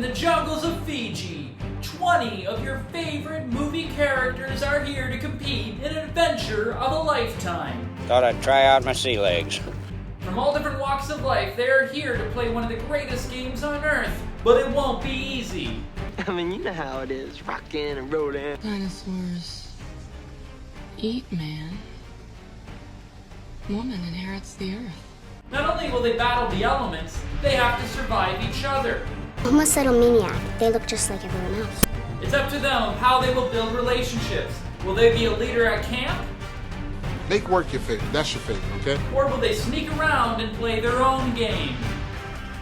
the jungles of Fiji, 20 of your favorite movie characters are here to compete in an adventure of a lifetime. Thought I'd try out my sea legs. From all different walks of life, they are here to play one of the greatest games on Earth, but it won't be easy. I mean, you know how it is, rocking and rolling. Dinosaurs eat man. Woman inherits the earth. Not only will they battle the elements, they have to survive each other. Homicidal maniac. They look just like everyone else. It's up to them how they will build relationships. Will they be a leader at camp? Make work your favorite. That's your favorite, okay? Or will they sneak around and play their own game?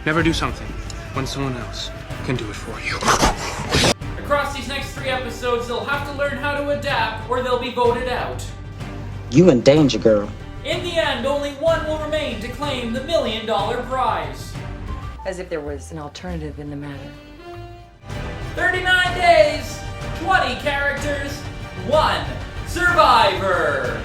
Never do something when someone else can do it for you. Across these next 3 episodes, they'll have to learn how to adapt or they'll be voted out. You in danger, girl. In the end, only one will remain to claim the $1 million prize. As if there was an alternative in the matter. 39 days, 20 characters, 1 survivor.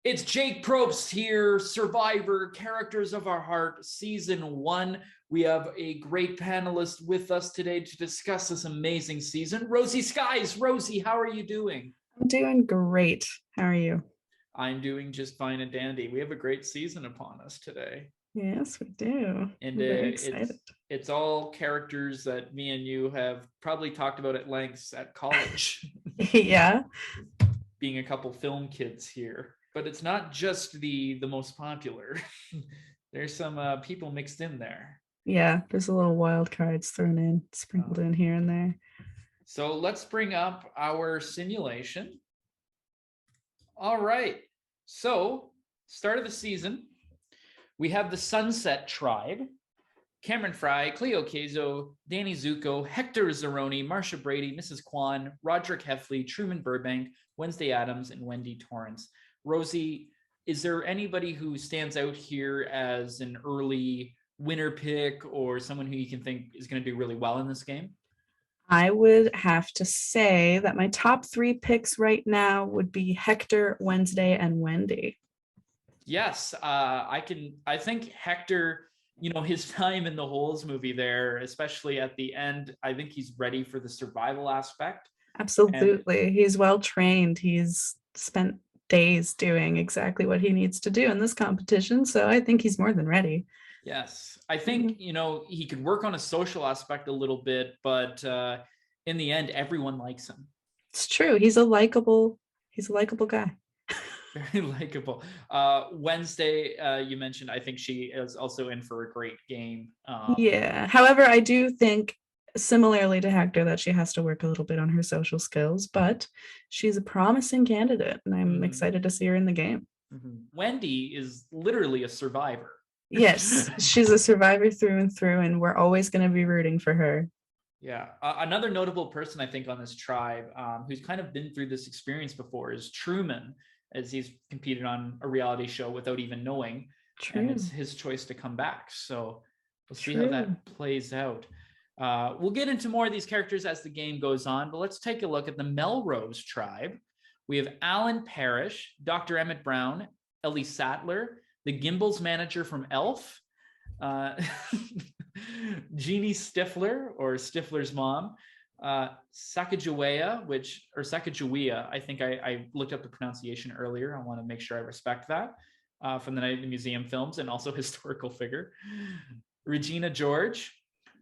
It's Jake Probst here, Survivor, Characters of Our Heart, Season 1. We have a great panelist with us today to discuss this amazing season. Rosy Skies. Rosy, how are you doing? I'm doing great. How are you? I'm doing just fine and dandy. We have a great season upon us today. Yes, we do. And Very excited. It's all characters that me and you have probably talked about at lengths at college. Yeah. Being a couple film kids here. But it's not just the most popular. There's some people mixed in there. Yeah, there's a little wild cards thrown in, sprinkled in here and there. So let's bring up our simulation. All right. So, start of the season, we have the Sunset Tribe. Cameron Fry, Cleo Cazo, Danny Zuko, Hector Zeroni, Marsha Brady, Mrs. Kwan, Roderick Heffley, Truman Burbank, Wednesday Addams, and Wendy Torrance. Rosy, is there anybody who stands out here as an early winner pick or someone who you can think is going to do really well in this game? I would have to say that my top 3 picks right now would be Hector, Wednesday, and Wendy. Yes, I think Hector, his time in the Holes movie there, especially at the end, I think he's ready for the survival aspect. Absolutely. He's well trained. He's spent days doing exactly what he needs to do in this competition. So I think he's more than ready. Yes. I think, he could work on a social aspect a little bit, but in the end, everyone likes him. It's true. He's a likable guy. Very likable. Wednesday, you mentioned, I think she is also in for a great game. Yeah. However, I do think similarly to Hector that she has to work a little bit on her social skills, but she's a promising candidate and I'm excited to see her in the game. Wendy is literally a survivor. Yes, she's a survivor through and through, and we're always going to be rooting for her. Yeah. Another notable person I think on this tribe who's kind of been through this experience before is Truman, as he's competed on a reality show without even knowing. True. And it's his choice to come back. So we'll see how that plays out. We'll get into more of these characters as the game goes on, but let's take a look at the Melrose tribe. We have Alan Parrish, Dr. Emmett Brown, Ellie Sattler, the Gimbals manager from Elf. Jeannie Stifler, or Stifler's mom, Sacagawea, Sacagawea. I think I looked up the pronunciation earlier. I want to make sure I respect that, from the Night at the Museum films, and also historical figure. Regina George,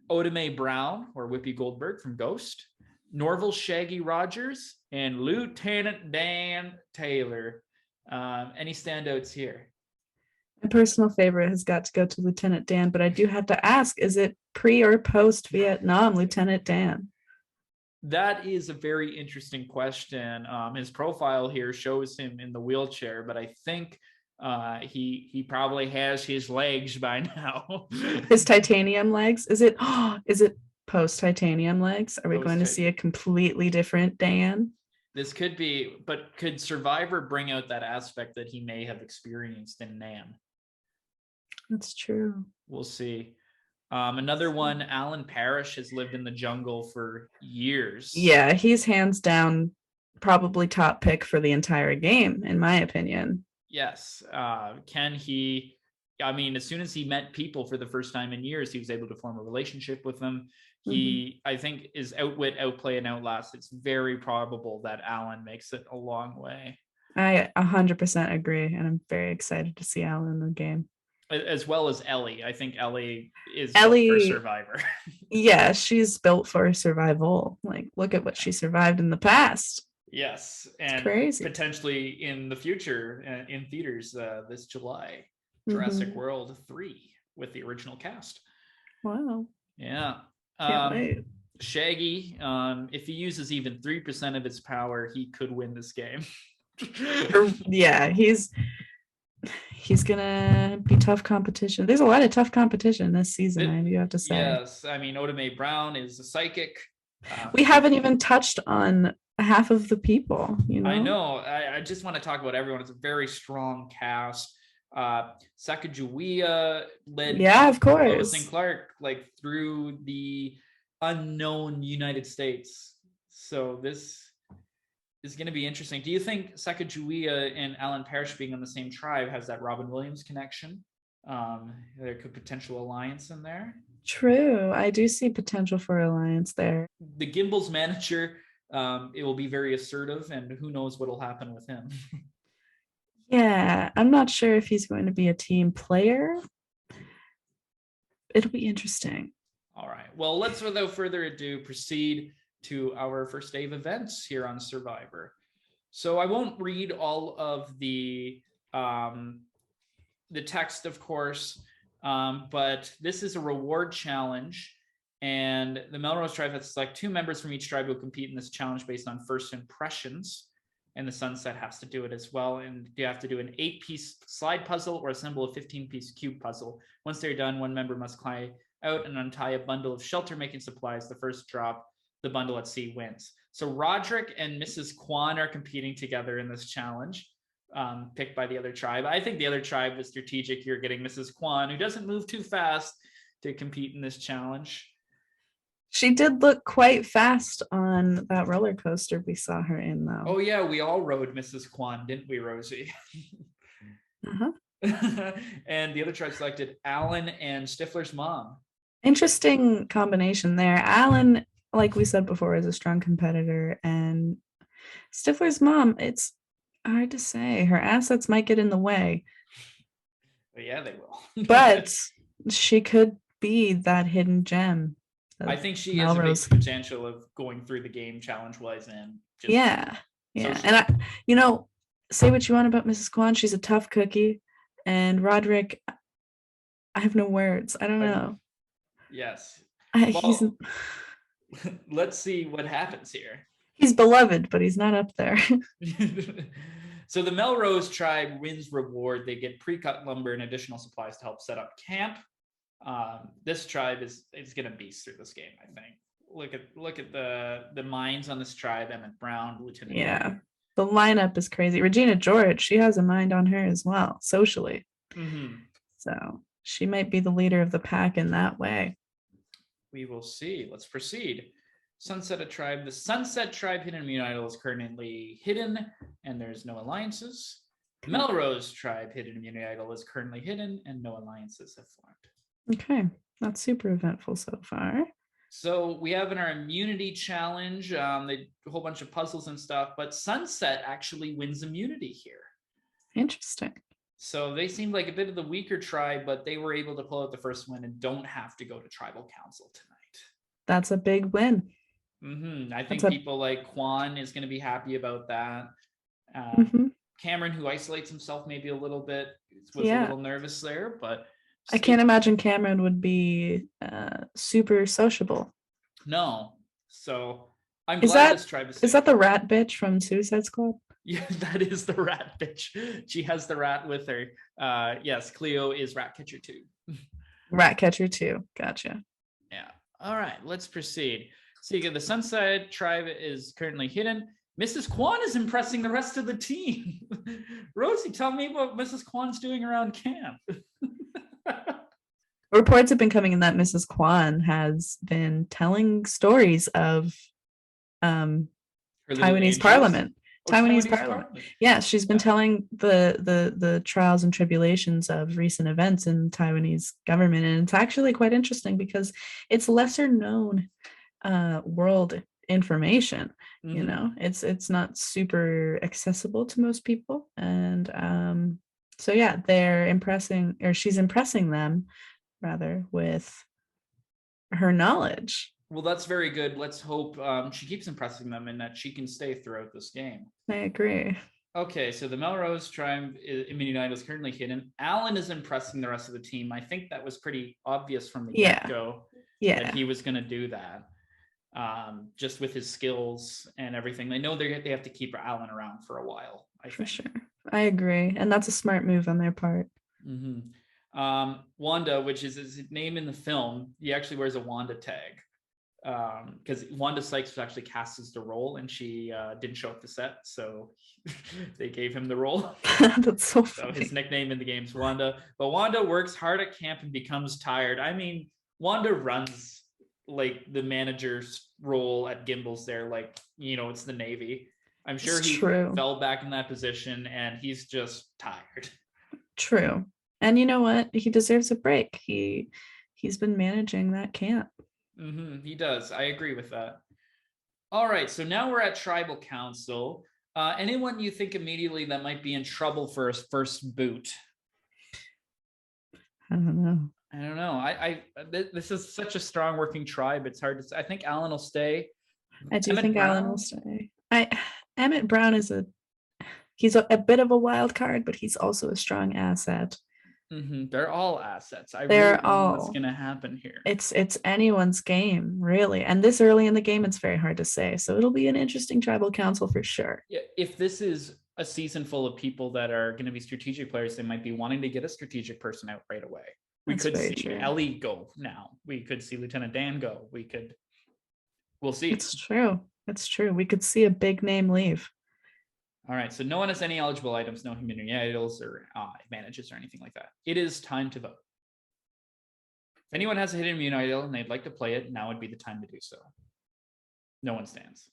Oda Mae Brown, or Whoopi Goldberg from Ghost, Norval Shaggy Rogers, and Lieutenant Dan Taylor. Any standouts here? My personal favorite has got to go to Lieutenant Dan, but I do have to ask, is it pre or post Vietnam, Lieutenant Dan? That is a very interesting question. His profile here shows him in the wheelchair, but I think he probably has his legs by now. His titanium legs? Is it post titanium legs? Are we going to see a completely different Dan? This could be, but could Survivor bring out that aspect that he may have experienced in Nan? That's true. We'll see. Another one, Alan Parrish has lived in the jungle for years. Yeah, he's hands down probably top pick for the entire game, in my opinion. Yes. Can he, I mean, as soon as he met people for the first time in years, he was able to form a relationship with them. He, I think, is outwit, outplay, and outlast. It's very probable that Alan makes it a long way. I 100% agree, and I'm very excited to see Alan in the game. As well as Ellie. I think Ellie is built for Survivor. Yeah, she's built for survival. Like, look at what she survived in the past. Yes, and crazy. Potentially in the future in theaters this July. Jurassic World 3 with the original cast. Wow. Yeah. Can't wait. Shaggy, if he uses even 3% of his power, he could win this game. Yeah, he's gonna be tough competition. There's a lot of tough competition this season, I do have to say. Yes, I mean, Oda Mae Brown is a psychic. We haven't even touched on half of the people, you know? I know. I just want to talk about everyone. It's a very strong cast. Sacagawea led, yeah, of course, Lois and Clark, like, through the unknown United States. So this is going to be interesting. Do you think Sacagawea and Alan Parrish being on the same tribe has that Robin Williams connection? There could potential alliance in there. True. I do see potential for alliance there. The Gimbals manager, it will be very assertive, and who knows what will happen with him. Yeah, I'm not sure if he's going to be a team player. It'll be interesting. All right. Well, let's, without further ado, proceed to our first day of events here on Survivor. So I won't read all of the text, of course, but this is a reward challenge, and the Melrose tribe has to select 2 members from each tribe who will compete in this challenge based on first impressions, and the Sunset has to do it as well. And you have to do an 8-piece slide puzzle or assemble a 15-piece cube puzzle. Once they're done, one member must climb out and untie a bundle of shelter-making supplies. The first drop the bundle at sea wins. So Roderick and Mrs. Kwan are competing together in this challenge, picked by the other tribe. I think the other tribe was strategic. You're getting Mrs. Kwan, who doesn't move too fast, to compete in this challenge. She did look quite fast on that roller coaster we saw her in, though. Oh yeah, we all rode Mrs. Kwan, didn't we, Rosy? And the other tribe selected Alan and Stifler's mom. Interesting combination there. Alan, like we said before, is a strong competitor, and Stifler's mom, it's hard to say. Her assets might get in the way. But yeah, they will. But she could be that hidden gem. I think she has a big potential of going through the game challenge-wise, and just yeah. And I, say what you want about Mrs. Kwan, she's a tough cookie, and Roderick, I have no words. I don't know. Yes. Let's see what happens here. He's beloved, but he's not up there. So the Melrose tribe wins reward. They get pre-cut lumber and additional supplies to help set up camp. This tribe is going to beast through this game, I think. Look at the minds on this tribe. Emmett Brown, Lieutenant. Yeah, the lineup is crazy. Regina George, she has a mind on her as well, socially. So she might be the leader of the pack in that way. We will see. Let's proceed. Sunset tribe. The Sunset tribe hidden immune idol is currently hidden, and there's no alliances. Melrose tribe hidden immunity idol is currently hidden, and no alliances have formed. Okay. Not super eventful so far. So we have in our immunity challenge, they a whole bunch of puzzles and stuff, but Sunset actually wins immunity here. Interesting. So they seemed like a bit of the weaker tribe, but they were able to pull out the first win and don't have to go to tribal council tonight. That's a big win. I think people like Quan is going to be happy about that. Cameron, who isolates himself maybe a little bit, was a little nervous there, but I can't imagine Cameron would be super sociable. No. So I'm glad this tribe is that the rat bitch from Suicide Squad? Yeah, that is the rat bitch. She has the rat with her. Yes, Cleo is Ratcatcher 2. Ratcatcher 2. Gotcha. Yeah. All right, let's proceed. So you get the Sunset tribe is currently hidden. Mrs. Kwan is impressing the rest of the team. Rosy, tell me what Mrs. Kwan's doing around camp. Reports have been coming in that Mrs. Kwan has been telling stories of Taiwanese parliament. Taiwanese parliament. Yeah, she's been telling the trials and tribulations of recent events in Taiwanese government, and it's actually quite interesting because it's lesser known world information. You know, it's not super accessible to most people, and so yeah, she's impressing them rather with her knowledge. Well, that's very good. Let's hope she keeps impressing them and that she can stay throughout this game. I agree. Okay, so the Melrose tribe immunity is currently hidden. Alan is impressing the rest of the team. I think that was pretty obvious from the get-go that he was going to do that, just with his skills and everything. They know they have to keep Alan around for a while. For sure. I agree. And that's a smart move on their part. Wanda, which is his name in the film, he actually wears a Wanda tag. Because Wanda Sykes was actually cast as the role and she didn't show up to set, so they gave him the role. That's so funny. So his nickname in the game is Wanda. But Wanda works hard at camp and becomes tired. I mean, Wanda runs like the manager's role at Gimbals there, like, you know, it's the Navy. I'm sure he fell back in that position and he's just tired. True. And you know what? He deserves a break. He's been managing that camp. He does. I agree with that. All right. So now we're at Tribal Council. Anyone you think immediately that might be in trouble for his first boot? I don't know. This is such a strong working tribe. It's hard to say. I think Alan will stay. I do think Alan will stay. Emmett Brown he's a bit of a wild card, but he's also a strong asset. They're all assets. I really don't know what's going to happen here. It's anyone's game, really. And this early in the game, it's very hard to say. So it'll be an interesting tribal council for sure. If this is a season full of people that are going to be strategic players, they might be wanting to get a strategic person out right away. We could see Ellie go now. We could see Lieutenant Dan go. We'll see. It's true. We could see a big name leave. All right, so no one has any eligible items, no immunity idols or advantages or anything like that. It is time to vote. If anyone has a hidden immunity idol and they'd like to play it, now would be the time to do so. No one stands.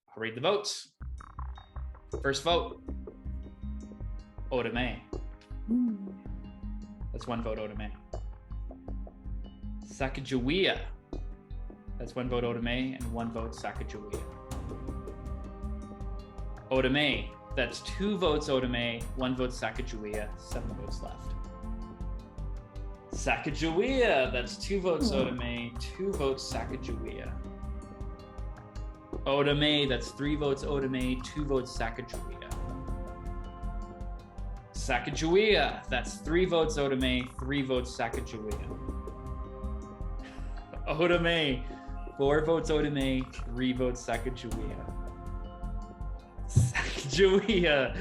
I'll read the votes. First vote, Oda May. That's one vote, Oda May. Sacagawea. That's one vote, Oda May, and one vote, Sacagawea. Oda May, that's 2 votes Oda May, 1 vote Sacagawea, 7 votes left. Sacagawea, that's 2 votes Oda May, 2 votes Sacagawea. Oda May, that's 3 votes Oda May, 2 votes Sacagawea. Sacagawea, that's 3 votes Oda May, 3 votes Sacagawea. Oda May, 4 votes Oda May, 3 votes Sacagawea. Sacagawea,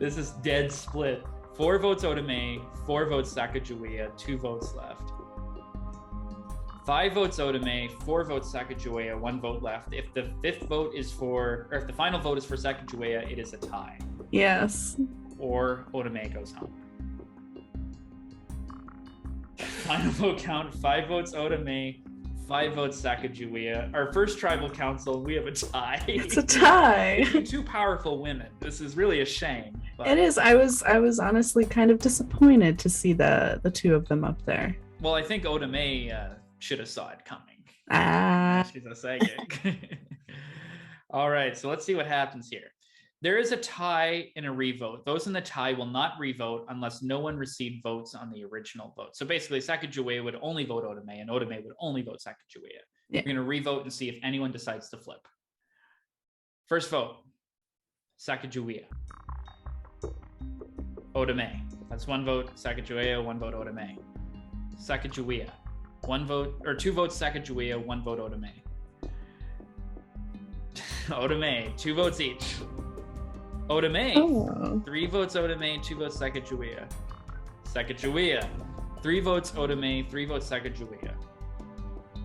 this is dead split. 4 votes Oda May, 4 votes Sacagawea, 2 votes left. 5 votes Oda May, 4 votes Sacagawea, 1 vote left. If the fifth vote is if the final vote is for Sacagawea, it is a tie. Yes. Or Oda May goes home. Final vote count, 5 votes Oda May, 5 votes Sacagawea. Our first tribal council, we have a tie. It's a tie. 2 powerful women. This is really a shame. But... It is. I was honestly kind of disappointed to see the 2 of them up there. Well, I think Oda May should have saw it coming. She's a psychic. All right, so let's see what happens here. There is a tie and a revote. Those in the tie will not revote unless no one received votes on the original vote. So basically, Sacagawea would only vote Oda May, and Oda May would only vote Sacagawea. Yeah. We're going to revote and see if anyone decides to flip. First vote, Sacagawea. Oda May. That's one vote Sacagawea, one vote Oda May. Sacagawea. One vote, or two votes Sacagawea, one vote Oda May. Oda May, 2 votes each. Oda May, 3 votes Oda May, 2 votes Sacagawea. Sacagawea, 3 votes Oda May, 3 votes Sacagawea.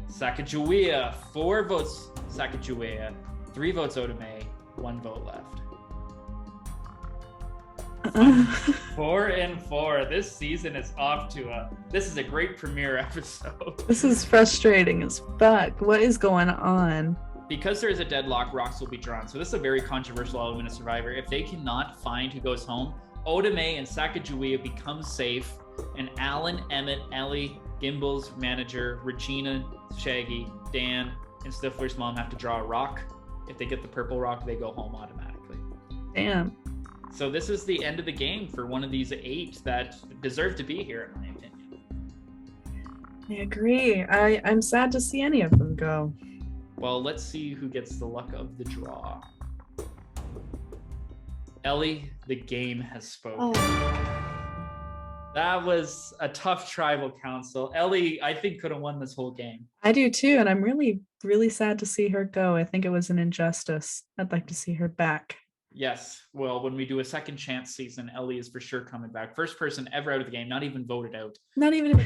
Sacagawea, 4 votes Sacagawea, 3 votes Oda May, 1 vote left. 4 and 4. This season is off to this is a great premiere episode. This is frustrating as fuck. What is going on? Because there is a deadlock, rocks will be drawn. So this is a very controversial element of Survivor. If they cannot find who goes home, Oda May and Sacagawea become safe, and Alan, Emmett, Ellie, Gimbel's manager, Regina, Shaggy, Dan, and Stifler's mom have to draw a rock. If they get the purple rock, they go home automatically. Damn. So this is the end of the game for one of these 8 that deserve to be here, in my opinion. I agree. I'm sad to see any of them go. Well, let's see who gets the luck of the draw. Ellie, the game has spoken. Oh. That was a tough tribal council. Ellie, I think, could have won this whole game. I do too, and I'm really, really sad to see her go. I think it was an injustice. I'd like to see her back. Yes. Well, when we do a second chance season, Ellie is for sure coming back. First person ever out of the game, not even voted out.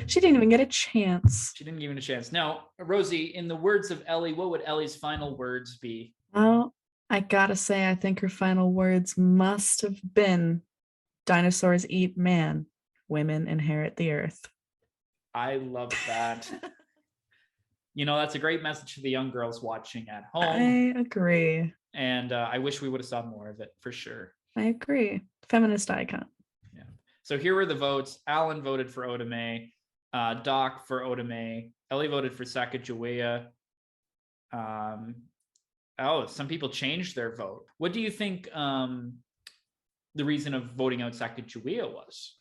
She didn't even get a chance. She didn't give it a chance. Now, Rosie, in the words of Ellie, what would Ellie's final words be? Well, I gotta say, I think her final words must have been, dinosaurs eat man, women inherit the earth. I love that. You know, that's a great message to the young girls watching at home. I agree. And I wish we would have saw more of it, for sure. I agree. Feminist icon. Yeah. So here were the votes. Alan voted for Oda May. Doc for Oda May. Ellie voted for Sacagawea. Some people changed their vote. What do you think the reason of voting out Sacagawea was?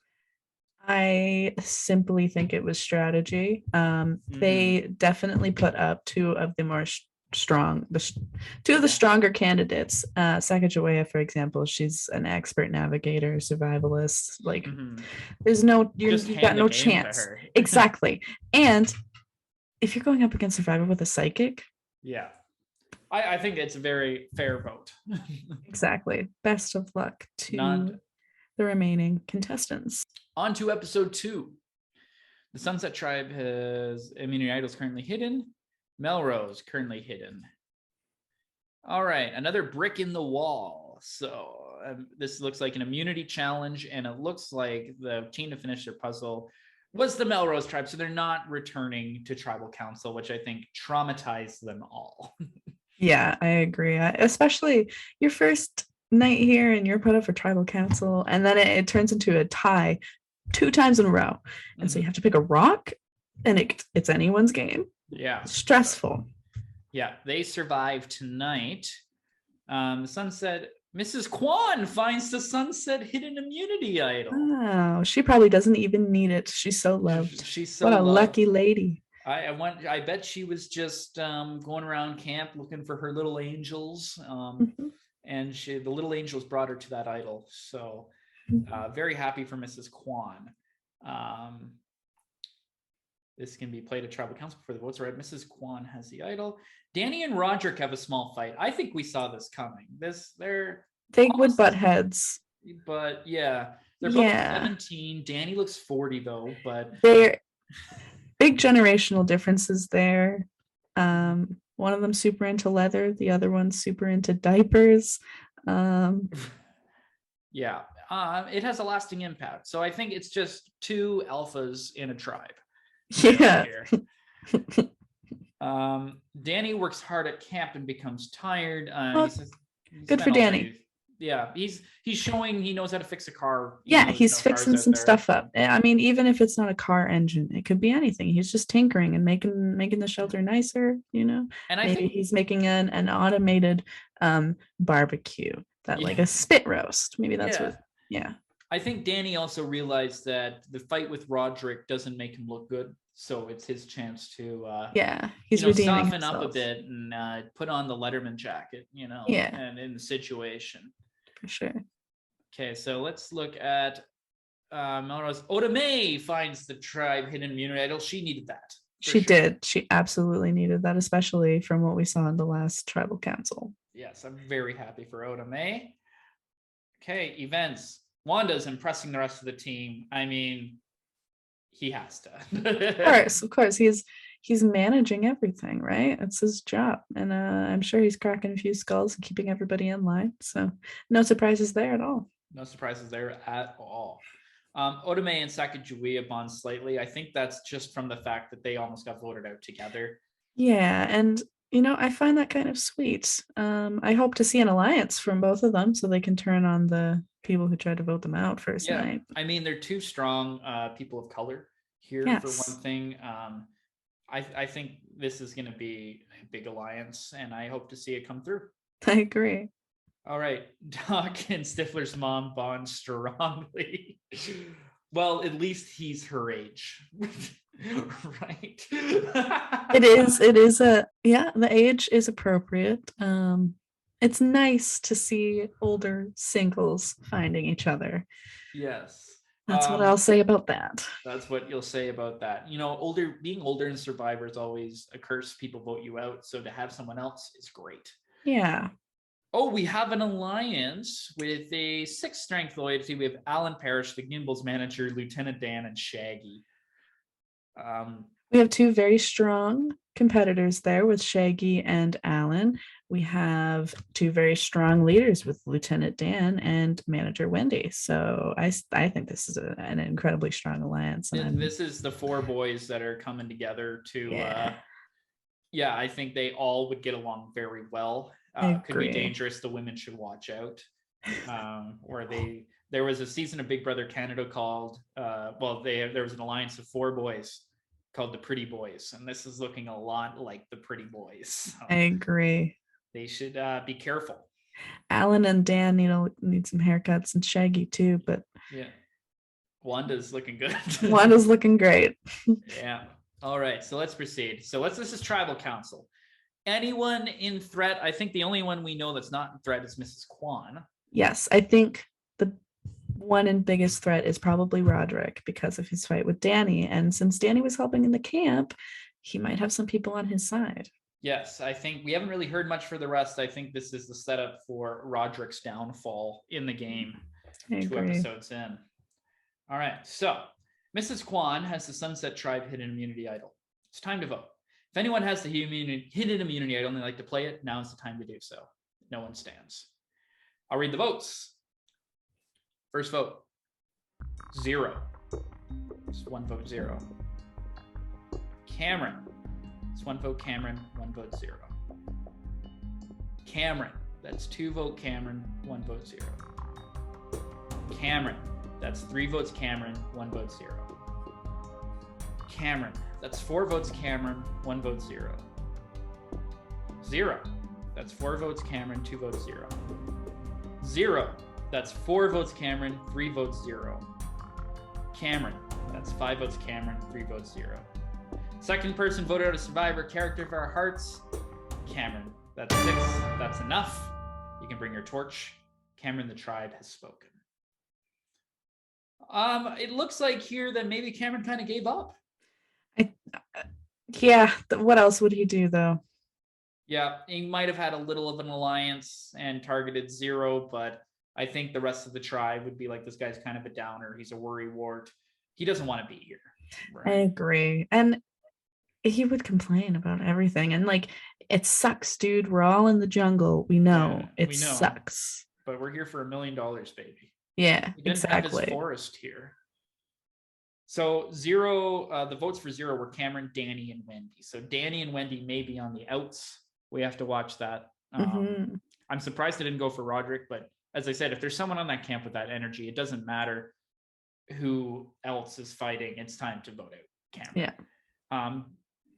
I simply think it was strategy. They definitely put up 2 of the more two of the stronger candidates. Sacagawea, for example, she's an expert navigator, survivalist. Like, there's no, you've got no chance. Exactly. And if you're going up against Survivor with a psychic, yeah, I think it's a very fair vote. Exactly. Best of luck to the remaining contestants. On to episode 2. The Sunset Tribe has immunity idols currently hidden. Melrose currently hidden. All right, another brick in the wall. So this looks like an immunity challenge, and it looks like the team to finish their puzzle was the Melrose Tribe. So they're not returning to Tribal Council, which I think traumatized them all. Yeah, I agree. Especially your first night here, and you're put up for Tribal Council, and then it turns into a tie 2 times in a row. And so you have to pick a rock, and it's anyone's game. Yeah. Stressful. Yeah, they survived tonight. The Sunset, Mrs. Kwan finds the Sunset hidden immunity idol. Oh, she probably doesn't even need it. She's so loved. She's so what a loved. lucky lady. I bet she was just going around camp looking for her little angels. And the little angels brought her to that idol. So very happy for Mrs. Kwan. This can be played at Tribal Council before the votes are read. Mrs. Kwan has the idol. Danny and Roderick have a small fight. I think we saw this coming. They would butt heads. But yeah, they're both 17. Danny looks 40 though, but they're big generational differences there. One of them super into leather, the other one's super into diapers. Yeah, it has a lasting impact. So I think it's just 2 alphas in a tribe. Yeah. Danny works hard at camp and becomes tired. He says, good for Danny. Yeah, he's showing he knows how to fix a car. Yeah, even though he's there's no cars fixing out some there. stuff up. I mean, even if it's not a car engine, it could be anything. He's just tinkering and making the shelter nicer, you know. And I Maybe think he's making an automated barbecue that like Yeah. a spit roast. Maybe that's Yeah. what yeah. I think Danny also realized that the fight with Roderick doesn't make him look good, so it's his chance to Yeah. He's redeeming soften up a himself. bit and put on the Letterman jacket, Yeah. and in the situation. For sure. Okay, so let's look at Melrose. Oda May finds the tribe hidden immunity idol. She needed that. for She sure. did. She absolutely needed that, especially from what we saw in the last tribal council. Yes, I'm very happy for Oda May. Okay, events. Wanda's impressing the rest of the team. I mean, he has to. Of course. He's managing everything, right? It's his job. And I'm sure he's cracking a few skulls and keeping everybody in line. So no surprises there at all. No surprises there at all. Oda May and Sacagawea bond slightly. I think that's just from the fact that they almost got voted out together. Yeah, and I find that kind of sweet. I hope to see an alliance from both of them so they can turn on the people who tried to vote them out first night. I mean, they're two strong people of color here for Yes. one thing. I think this is going to be a big alliance, and I hope to see it come through. I agree. All right, Doc and Stifler's mom bond strongly. Well, at least he's her age, right? It is the age is appropriate. It's nice to see older singles finding each other. Yes. That's what I'll say about that. That's what you'll say about that. Being older in Survivor is always a curse. People vote you out. So to have someone else is great. Yeah. Oh, we have an alliance with a 6 strength loyalty. We have Alan Parrish, the Gimbals manager, Lieutenant Dan, and Shaggy. We have two very strong competitors there with Shaggy and Alan. We have two very strong leaders with Lieutenant Dan and Manager Wendy. So I think this is an incredibly strong alliance. And this is the 4 boys that are coming together to. Yeah. I think they all would get along very well. Could be dangerous. The women should watch out. There was a season of Big Brother Canada called. There was an alliance of 4 boys called the Pretty Boys, and this is looking a lot like the Pretty Boys. So I agree. they should be careful. Alan and Dan need some haircuts, and Shaggy too. But yeah, Wanda's looking good. Wanda's looking great. Yeah. All right, so let's proceed. So this is Tribal Council. Anyone in threat? I think the only one we know that's not in threat is Mrs. Kwan. Yes, I think the one and biggest threat is probably Roderick because of his fight with Danny. And since Danny was helping in the camp, he might have some people on his side. Yes, I think we haven't really heard much for the rest. I think this is the setup for Roderick's downfall in the game. I 2 agree. episodes in. All right, so Mrs. Kwan has the Sunset Tribe hidden immunity idol. It's time to vote. If anyone has the hidden immunity idol and they like to play it, now's the time to do so. No one stands. I'll read the votes. First vote, 0. Just 1 vote, 0. Cameron. It's 1 vote, Cameron, 1 vote, 0. Cameron. That's 2 vote, Cameron, 1 vote, 0. Cameron. That's 3 votes, Cameron, 1 vote, 0. Cameron. That's 4 votes, Cameron, 1 vote, 0. 0. That's 4 votes, Cameron, 2 votes, 0. 0. That's 4 votes, Cameron, 3 votes, 0. Cameron. That's 5 votes, Cameron, 3 votes, 0. Second person voted out a Survivor character for our hearts, Cameron. That's 6. That's enough. You can bring your torch. Cameron, the tribe has spoken. It looks like here that maybe Cameron kind of gave up. What else would he do though? Yeah, he might have had a little of an alliance and targeted 0, but I think the rest of the tribe would be like, this guy's kind of a downer. He's a worrywart. He doesn't want to be here. Right? I agree. And he would complain about everything. And like, it sucks, dude. We're all in the jungle. We know it sucks. But we're here for $1 million, baby. Yeah, He didn't have his forest here. So 0, the votes for 0 were Cameron, Danny, and Wendy. So Danny and Wendy may be on the outs. We have to watch that. I'm surprised they didn't go for Roderick, but as I said, if there's someone on that camp with that energy, it doesn't matter who else is fighting. It's time to vote out Cameron. Yeah.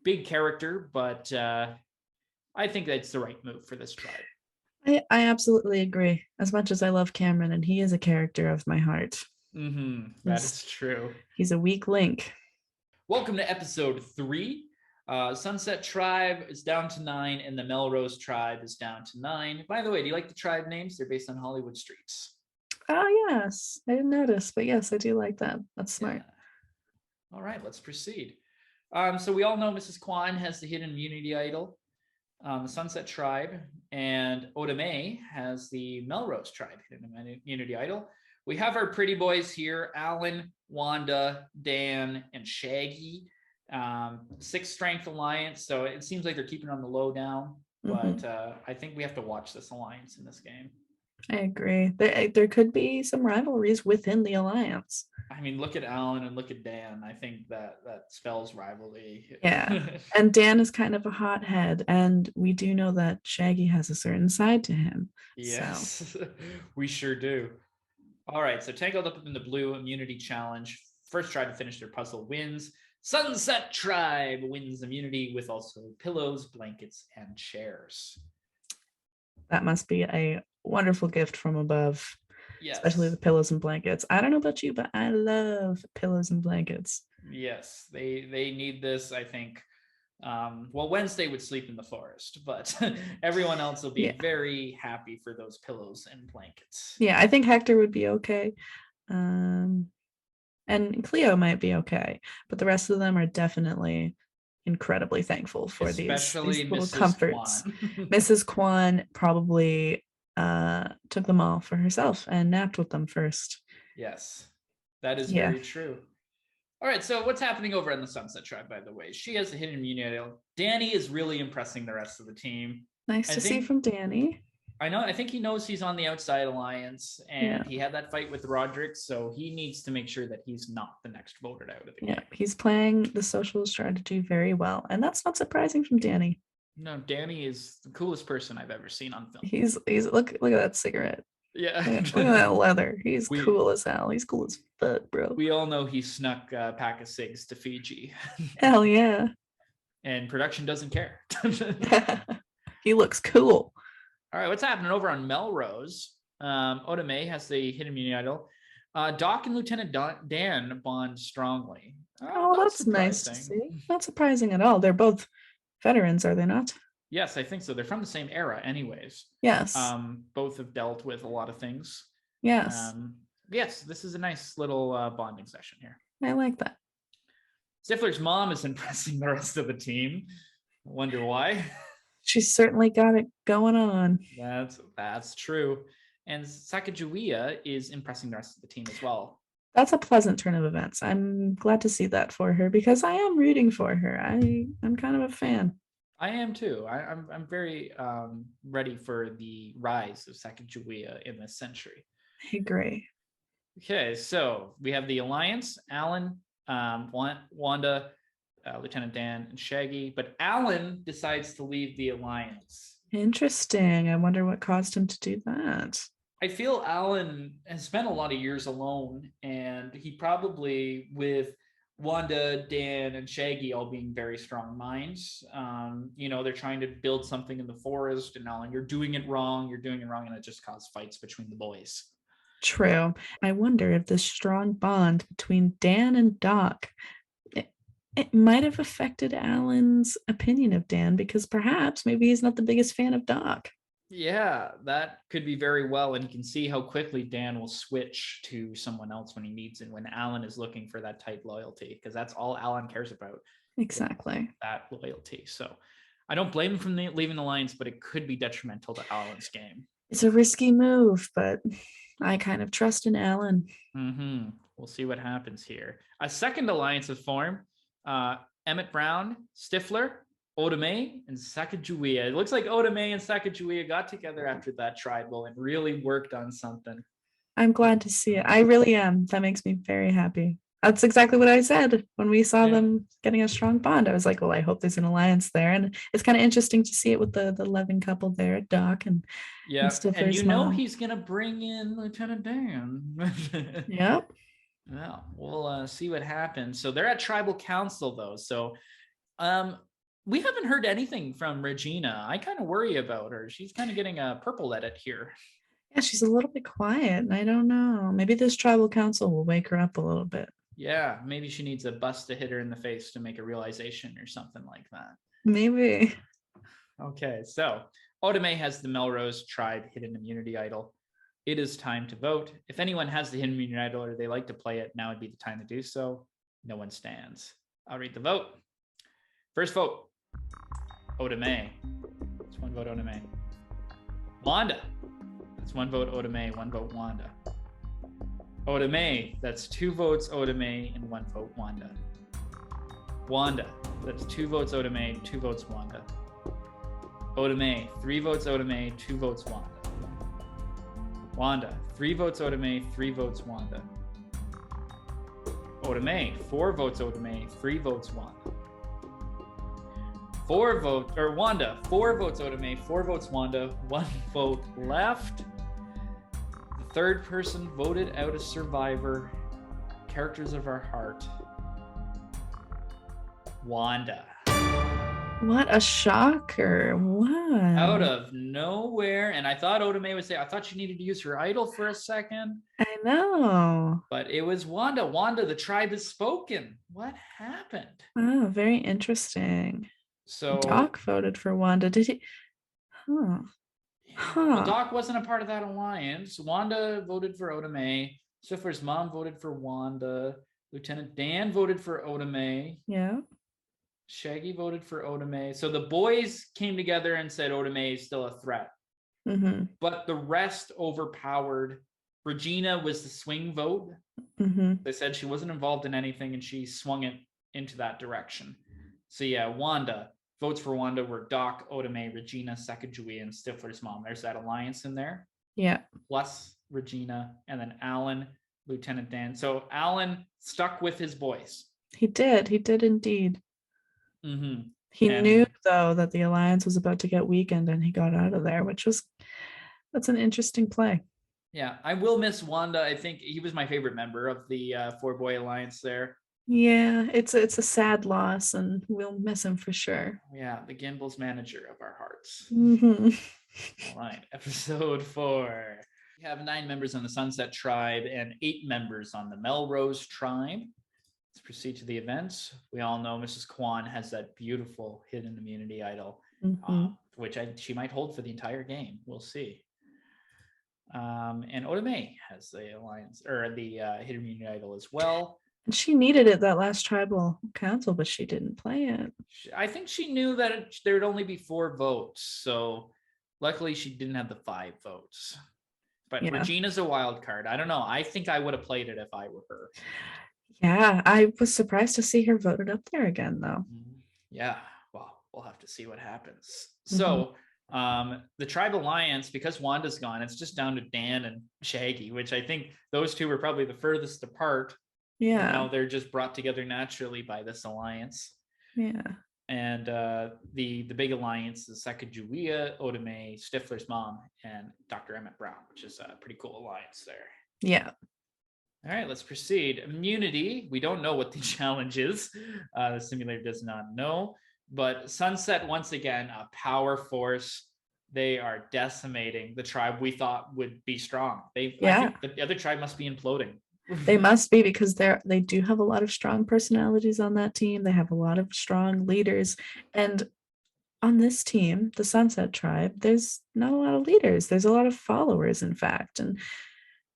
Big character, but I think that's the right move for this tribe. I absolutely agree. As much as I love Cameron, and he is a character of my heart. That is true. He's a weak link. Welcome to episode 3. Sunset Tribe is down to 9, and the Melrose Tribe is down to 9. By the way, do you like the tribe names? They're based on Hollywood streets. Oh, yes. I didn't notice, but yes, I do like that. That's smart. Yeah. All right, let's proceed. So we all know Mrs. Kwan has the hidden immunity idol, the Sunset Tribe, and Oda Mae has the Melrose Tribe hidden immunity idol. We have our pretty boys here, Alan, Wanda, Dan, and Shaggy. 6 strength alliance, so it seems like they're keeping on the low down, but I think we have to watch this alliance in this game. I agree. There could be some rivalries within the alliance. I mean, look at Alan and look at Dan. I think that spells rivalry. Yeah. And Dan is kind of a hothead, and we do know that Shaggy has a certain side to him. Yes, so. We sure do. All right, so Tangled Up in the Blue Immunity Challenge. First try to finish their puzzle wins. Sunset Tribe wins immunity with also pillows, blankets, and chairs. That must be a wonderful gift from above. Yes. Especially the pillows and blankets. I don't know about you, but I love pillows and blankets. Yes, they need this, I think. Well, Wednesday would sleep in the forest, but everyone else will be very happy for those pillows and blankets. Yeah, I think Hector would be okay. And Cleo might be okay, but the rest of them are definitely incredibly thankful for these little Mrs. comforts. Kwan. Mrs. Kwan probably took them all for herself and napped with them first. Yes, that is very true. All right, so what's happening over on the Sunset Tribe, by the way? She has a hidden immunity idol. Danny is really impressing the rest of the team. Nice to see from Danny. I know. I think he knows he's on the outside alliance, and he had that fight with Roderick, so he needs to make sure that he's not the next voted out of the game. He's playing the social strategy very well, and that's not surprising from Danny. No, Danny is the coolest person I've ever seen on film. He's look at that cigarette. Yeah. Look at that leather. He's cool as hell. He's cool as fuck, bro. We all know he snuck a pack of cigs to Fiji. Hell yeah. And production doesn't care. He looks cool. All right, what's happening over on Melrose? Oda Mae has the hidden immunity idol. Doc and Lieutenant Dan bond strongly. That's nice to see. Not surprising at all. They're both veterans, are they not? Yes, I think so. They're from the same era anyways. Yes. Both have dealt with a lot of things. Yes. Yes, this is a nice little bonding session here. I like that. Stifler's mom is impressing the rest of the team. I wonder why. She's certainly got it going on. That's true. And Sacagawea is impressing the rest of the team as well. That's a pleasant turn of events. I'm glad to see that for her because I am rooting for her. I'm kind of a fan. I am too. I'm very ready for the rise of Sacagawea in this century. I agree. Okay, so we have the Alliance, Alan, Wanda, Lieutenant Dan, and Shaggy, but Alan decides to leave the Alliance. Interesting. I wonder what caused him to do that. I feel Alan has spent a lot of years alone, and he probably, with Wanda, Dan, and Shaggy all being very strong minds, they're trying to build something in the forest, and Alan, you're doing it wrong, and it just caused fights between the boys. True. I wonder if the strong bond between Dan and Doc, it might have affected Alan's opinion of Dan, because perhaps maybe he's not the biggest fan of Doc. Yeah, that could be very well. And you can see how quickly Dan will switch to someone else when he needs it, when Alan is looking for that tight loyalty, because that's all Alan cares about. Exactly. That loyalty. So I don't blame him for leaving the Alliance, but it could be detrimental to Alan's game. It's a risky move, but I kind of trust in Alan. Mm-hmm. We'll see what happens here. A second alliance is formed. Emmett Brown, Stifler, Oda Mae, and Sacagawea. It looks like Oda Mae and Sacagawea got together after that tribal and really worked on something. I'm glad to see it. I really am. That makes me very happy. That's exactly what I said when we saw Yeah. them getting a strong bond. I was like, well, I hope there's an alliance there. And it's kind of interesting to see it with the loving couple there, Doc and And Stifler's you know mom. he's gonna bring in Lieutenant Dan. Yep. Well, we'll see what happens. So they're at tribal council though. So we haven't heard anything from Regina. I kind of worry about her. She's kind of getting a purple edit here. Yeah, she's a little bit quiet. And I don't know. Maybe this tribal council will wake her up a little bit. Yeah, maybe she needs a bus to hit her in the face to make a realization or something like that. Maybe. Okay, so Otome has the Melrose Tribe Hidden Immunity Idol. It is time to vote. If anyone has the Hidden Immunity Idol or they like to play it, now would be the time to do so. No one stands. I'll read the vote. First vote, Otome. That's one vote, Otome. Wanda. That's one vote, Otome. One vote, Wanda. Otome. That's 2 votes, Otome, and 1 vote, Wanda. Wanda. That's 2 votes, Otome, 2 votes, Wanda. Otome. 3 votes, Otome, 2 votes, Wanda. Wanda. 3 votes, Otome, 3 votes, Wanda. Otome. 4 votes, Otome, 3 votes, Wanda. Wanda, 4 votes Otome, 4 votes Wanda, 1 vote left. The third person voted out as survivor. Characters of our heart. Wanda. What a shocker. What? Out of nowhere. And I thought Otome would say, I thought she needed to use her idol for a second. I know. But it was Wanda. Wanda, the tribe has spoken. What happened? Oh, very interesting. So Doc voted for Wanda. Did he? Huh. Well, Doc wasn't a part of that alliance. Wanda voted for Otome. Stifler's mom voted for Wanda. Lieutenant Dan voted for Otome. Yeah. Shaggy voted for Otome. So the boys came together and said Otome is still a threat. Mm-hmm. But the rest overpowered. Regina was the swing vote. Mm-hmm. They said she wasn't involved in anything and she swung it into that direction. So yeah, Wanda. Votes for Wanda were Doc, Otome, Regina, Sacagawea, and Stifler's mom. There's that alliance in there. Yeah. Plus Regina, and then Alan, Lieutenant Dan. So Alan stuck with his boys. He did. He did indeed. Mm-hmm. He knew though that the alliance was about to get weakened, and he got out of there, that's an interesting play. Yeah, I will miss Wanda. I think he was my favorite member of the 4-boy alliance there. Yeah, it's a sad loss, and we'll miss him for sure. Yeah, the Gimbals manager of our hearts. Mm-hmm. All right, episode 4. We have 9 members on the Sunset Tribe and 8 members on the Melrose Tribe. Let's proceed to the events. We all know Mrs. Kwan has that beautiful hidden immunity idol, which she might hold for the entire game. We'll see. And Otome has the alliance or the hidden immunity idol as well. And she needed it that last tribal council, but she didn't play it. I think she knew that there would only be 4 votes. So luckily she didn't have the 5 votes. But yeah. Regina's a wild card. I don't know. I think I would have played it if I were her. Yeah, I was surprised to see her voted up there again, though. Yeah, well, we'll have to see what happens. So the Tribe Alliance, because Wanda's gone, it's just down to Dan and Shaggy, which I think those two were probably the furthest apart. Yeah. Now they're just brought together naturally by this alliance. Yeah. And the big alliance is Sacagawea, Otome, Stifler's mom, and Dr. Emmett Brown, which is a pretty cool alliance there. Yeah. All right, let's proceed. Immunity. We don't know what the challenge is. The simulator does not know. But Sunset, once again, a power force. They are decimating the tribe we thought would be strong. I think the other tribe must be imploding. They must be, because they do have a lot of strong personalities on that team. They have a lot of strong leaders. And on this team, the Sunset Tribe, there's not a lot of leaders. There's a lot of followers, in fact, and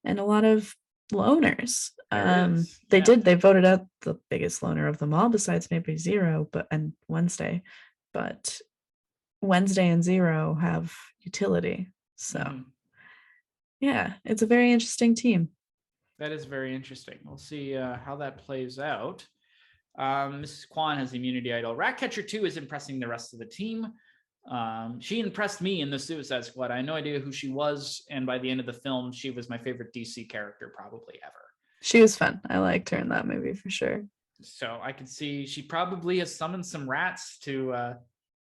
a lot of loners. They voted out the biggest loner of them all, besides maybe Zero, and Wednesday. But Wednesday and Zero have utility. So yeah, it's a very interesting team. That is very interesting. We'll see how that plays out. Mrs. Kwan has the immunity idol. Ratcatcher 2 is impressing the rest of the team. She impressed me in the Suicide Squad. I had no idea who she was, and by the end of the film, she was my favorite DC character probably ever. She was fun. I liked her in that movie for sure. So I can see she probably has summoned some rats to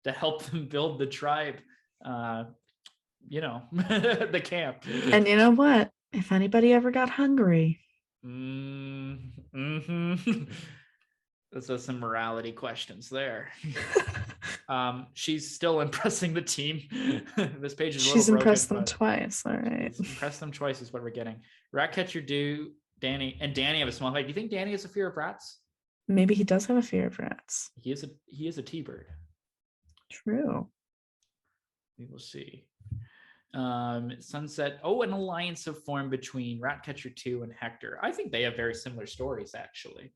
help them build the tribe. The camp. And you know what? If anybody ever got hungry, Those some morality questions there. She's still impressing the team. This page is a little she's broken, impressed them but twice. All right. impressed them twice is what we're getting. Ratcatcher do Danny have a small fight. Do you think Danny has a fear of rats? Maybe he does have a fear of rats. He is a T-bird. True. We will see. Sunset. Oh, an alliance have formed between Ratcatcher 2 and Hector. I think they have very similar stories, actually.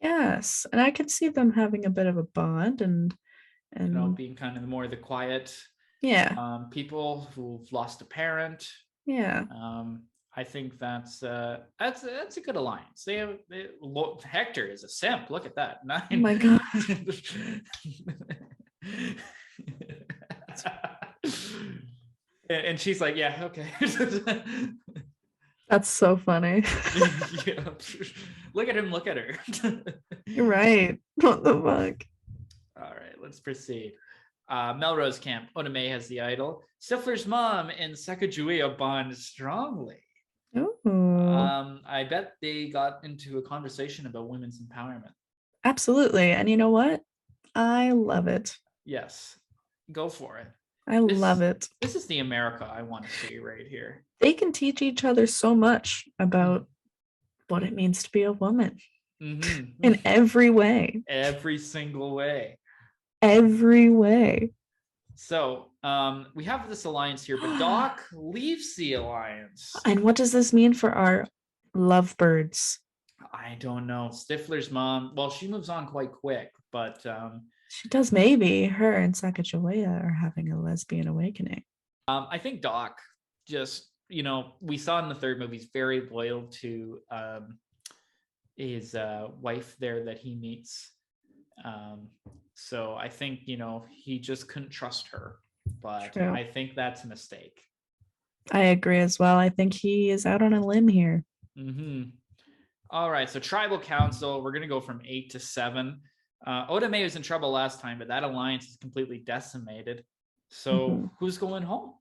Yes, and I could see them having a bit of a bond and being kind of more the quiet people who've lost a parent. Yeah. I think that's a good alliance. Hector is a simp. Look at that. 9. Oh my god. And she's like, yeah, okay. That's so funny. Yeah. Look at him, look at her. You're right. What the fuck? All right, let's proceed. Melrose Camp. Otome has the idol. Stifler's mom and Sacagawea bond strongly. Ooh. I bet they got into a conversation about women's empowerment. Absolutely. And you know what? I love it. Yes. Go for it. I love it. This is the America I want to see right here. They can teach each other so much about what it means to be a woman in every way. Every single way. Every way. So we have this alliance here, but Doc leaves the alliance. And what does this mean for our lovebirds? I don't know. Stifler's mom, well, she moves on quite quick, but she does. Maybe her and Sacagawea are having a lesbian awakening. I think Doc just, we saw in the third movie, he's very loyal to his wife there that he meets. So I think, he just couldn't trust her, but true. I think that's a mistake. I agree as well. I think he is out on a limb here. All right. So Tribal Council, we're going to go from 8 to 7. Otome was in trouble last time, but that alliance is completely decimated. So who's going home?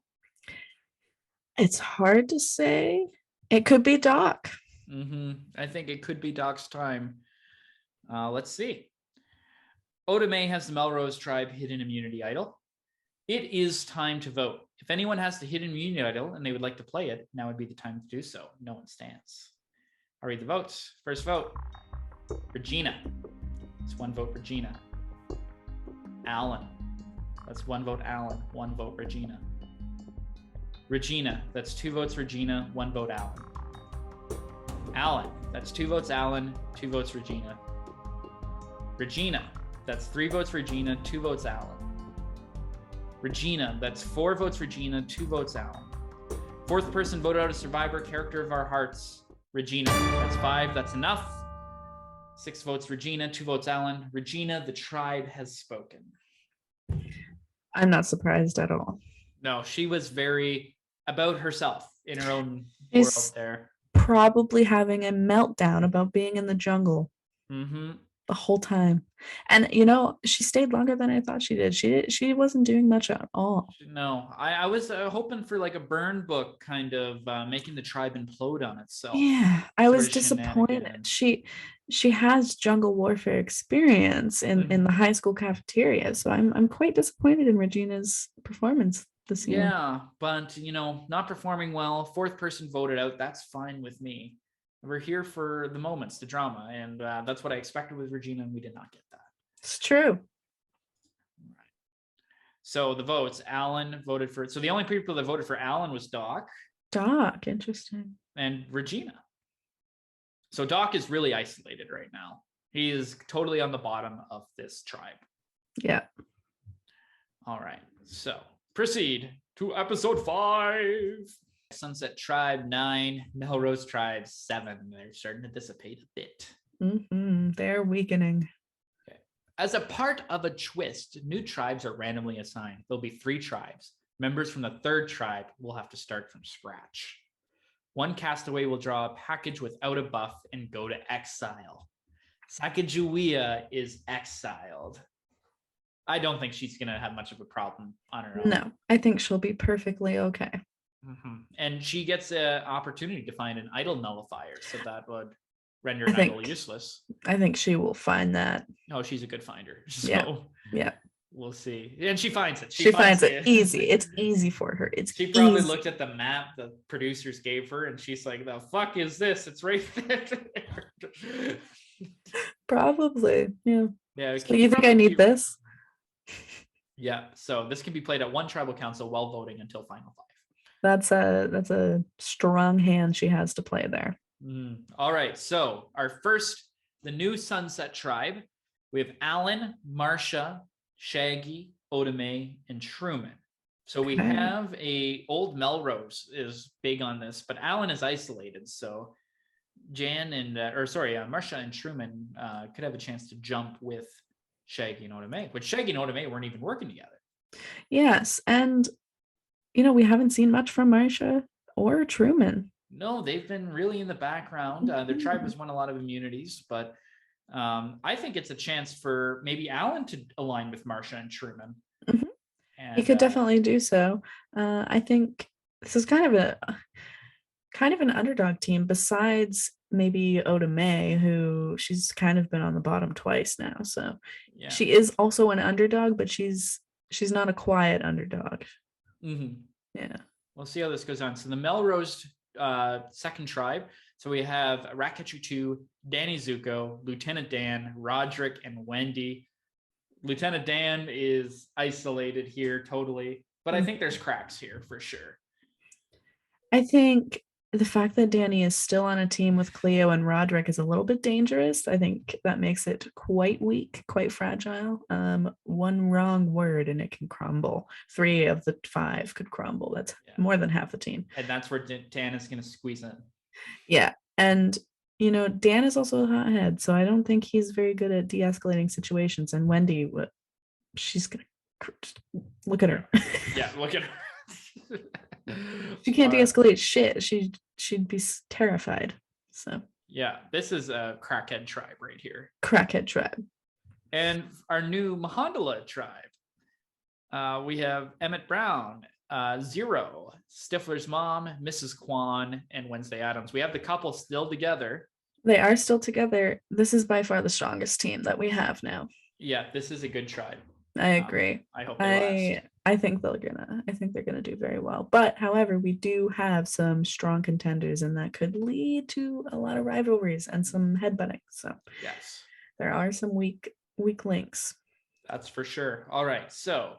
It's hard to say. It could be Doc. I think it could be Doc's time. Let's see. Otome has the Melrose Tribe Hidden Immunity Idol. It is time to vote. If anyone has the Hidden Immunity Idol and they would like to play it, now would be the time to do so. No one stands. I'll read the votes. First vote, Regina. It's 1 vote, Regina. Alan. That's 1 vote, Alan. 1 vote, Regina. Regina. That's 2 votes, Regina. 1 vote, Alan. Alan. That's 2 votes, Alan. 2 votes, Regina. Regina. That's 3 votes, Regina. 2 votes, Alan. Regina. That's 4 votes, Regina. 2 votes, Alan. 4th person voted out of Survivor, Character of Our Hearts, Regina. That's 5. That's enough. 6 votes, Regina. 2 votes, Alan. Regina, the tribe has spoken. I'm not surprised at all. No, she was very about herself in her own world there. Probably having a meltdown about being in the jungle the whole time. And, she stayed longer than I thought she did. She wasn't doing much at all. No, I was hoping for like a burn book kind of making the tribe implode on itself. Yeah, I was disappointed. She has jungle warfare experience in the high school cafeteria, so I'm quite disappointed in Regina's performance this year. Yeah, but not performing well. 4th person voted out. That's fine with me. We're here for the moments, the drama, and that's what I expected with Regina, and we did not get that. It's true. Right. So the votes, Alan voted for. So the only people that voted for Alan was Doc. Doc, interesting. And Regina. So Doc is really isolated right now. He is totally on the bottom of this tribe. Yeah. All right. So proceed to episode 5. Sunset Tribe 9, Melrose Tribe 7. They're starting to dissipate a bit. They're weakening. Okay. As a part of a twist, new tribes are randomly assigned. There'll be 3 tribes. Members from the 3rd tribe will have to start from scratch. One castaway will draw a package without a buff and go to exile. Sacagawea is exiled. I don't think she's going to have much of a problem on her own. No, I think she'll be perfectly okay. And she gets an opportunity to find an idol nullifier, so that would render an idol useless. I think she will find that. Oh, she's a good finder. So yeah. We'll see. And she finds it. She finds it easy. It's easy for her. She probably looked at the map the producers gave her and she's like, the fuck is this? It's right there. Probably. Yeah. Yeah. So you think I need this? Yeah. So this can be played at one tribal council while voting until final 5. That's a strong hand she has to play there. All right. So the new Sunset tribe, we have Alan, Marsha, Shaggy, Otome, and Truman. So we have old Melrose is big on this, but Alan is isolated. So Marsha and Truman could have a chance to jump with Shaggy and Otome, but Shaggy and Otome weren't even working together. Yes, and we haven't seen much from Marsha or Truman. No, they've been really in the background. Their tribe has won a lot of immunities, but I think it's a chance for maybe Alan to align with Marsha and Truman. And, he could definitely do so. I think this is kind of an underdog team besides maybe Otome, who she's kind of been on the bottom twice now. So she is also an underdog, but she's not a quiet underdog. Yeah. We'll see how this goes on. So the Melrose second tribe. So we have Rakachu2, Danny Zuko, Lieutenant Dan, Roderick, and Wendy. Lieutenant Dan is isolated here totally, but I think there's cracks here for sure. I think the fact that Danny is still on a team with Cleo and Roderick is a little bit dangerous. I think that makes it quite weak, quite fragile. One wrong word and it can crumble. 3 of the 5 could crumble. That's more than half the team. And that's where Dan is going to squeeze in. Yeah. And, Dan is also a hothead, so I don't think he's very good at de-escalating situations. And Wendy, she's going to look at her. Yeah, look at her. She can't de-escalate shit. She'd be terrified. So yeah, this is a crackhead tribe right here. Crackhead tribe. And our new Mahondala tribe. We have Emmett Brown, Zero, Stifler's mom, Mrs. Kwan, and Wednesday Addams. We have the couple still together. They are still together. This is by far the strongest team that we have now. Yeah, this is a good tribe. I agree. I hope they last. I think they're gonna do very well. But however, we do have some strong contenders, and that could lead to a lot of rivalries and some headbutting. So yes, there are some weak links. That's for sure. All right, so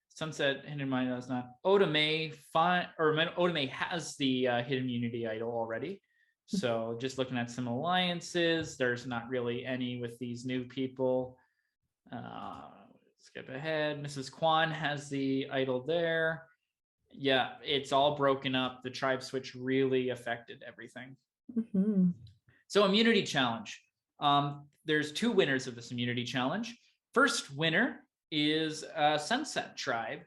Sunset Hidden Mind does not. Otome Otome has the Hidden Unity idol already. So just looking at some alliances, there's not really any with these new people. Skip ahead. Mrs. Kwan has the idol there. Yeah, it's all broken up. The tribe switch really affected everything. So immunity challenge. There's 2 winners of this immunity challenge. First winner is Sunset Tribe,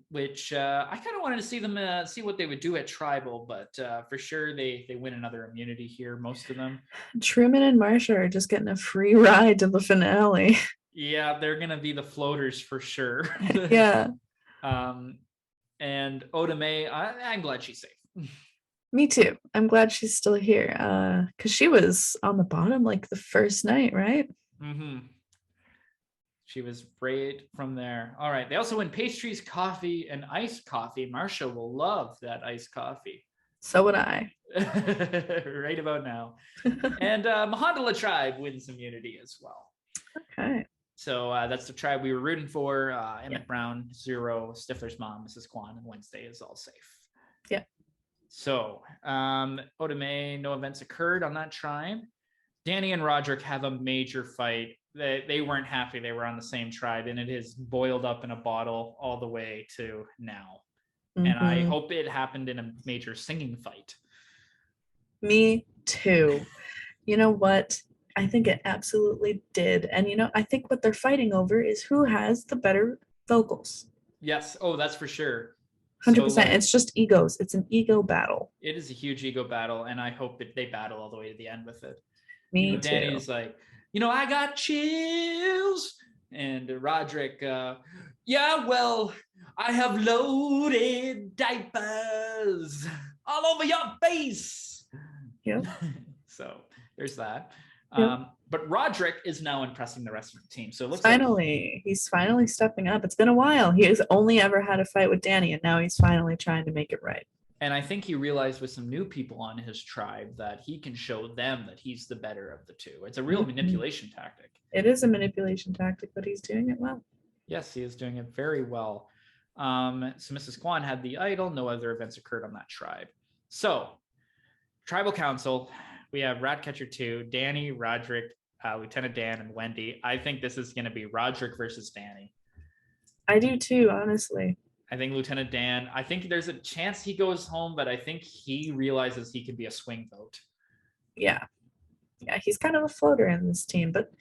which I kind of wanted to see them see what they would do at tribal, but for sure they win another immunity here, most of them. Truman and Marsha are just getting a free ride to the finale. Yeah, they're gonna be the floaters for sure. Yeah. And Otome, I'm glad she's safe. Me too. I'm glad she's still here. Because she was on the bottom like the first night, right? She was right from there. All right. They also win pastries, coffee, and iced coffee. Marsha will love that iced coffee. So would I. Right about now. And Mahondala tribe wins immunity as well. Okay. So that's the tribe we were rooting for. Emmett Brown, Zero, Stifler's mom, Mrs. Kwan, and Wednesday is all safe. Yeah. So Otome, no events occurred on that tribe. Danny and Roderick have a major fight. They weren't happy they were on the same tribe, and it has boiled up in a bottle all the way to now. And I hope it happened in a major singing fight. Me too. You know what? I think it absolutely did. And I think what they're fighting over is who has the better vocals. Yes. Oh, that's for sure. 100%. It's just egos. It's an ego battle. It is a huge ego battle, and I hope that they battle all the way to the end with it. Me too. Danny's like, I got chills. And Roderick, yeah, well, I have loaded diapers all over your face. Yep. So there's that. Yep. But Roderick is now impressing the rest of the team. So it looks he's finally stepping up. It's been a while. He has only ever had a fight with Danny, and now he's finally trying to make it right. And I think he realized with some new people on his tribe that he can show them that he's the better of the two. It's a real manipulation tactic. It is a manipulation tactic, but he's doing it well. Yes, he is doing it very well. So Mrs. Kwan had the idol. No other events occurred on that tribe. So, Tribal Council, we have Ratcatcher 2, Danny, Roderick, Lieutenant Dan, and Wendy. I think this is going to be Roderick versus Danny. I do too, honestly. I think Lieutenant Dan, I think there's a chance he goes home, but I think he realizes he could be a swing vote. Yeah, he's kind of a floater in this team, but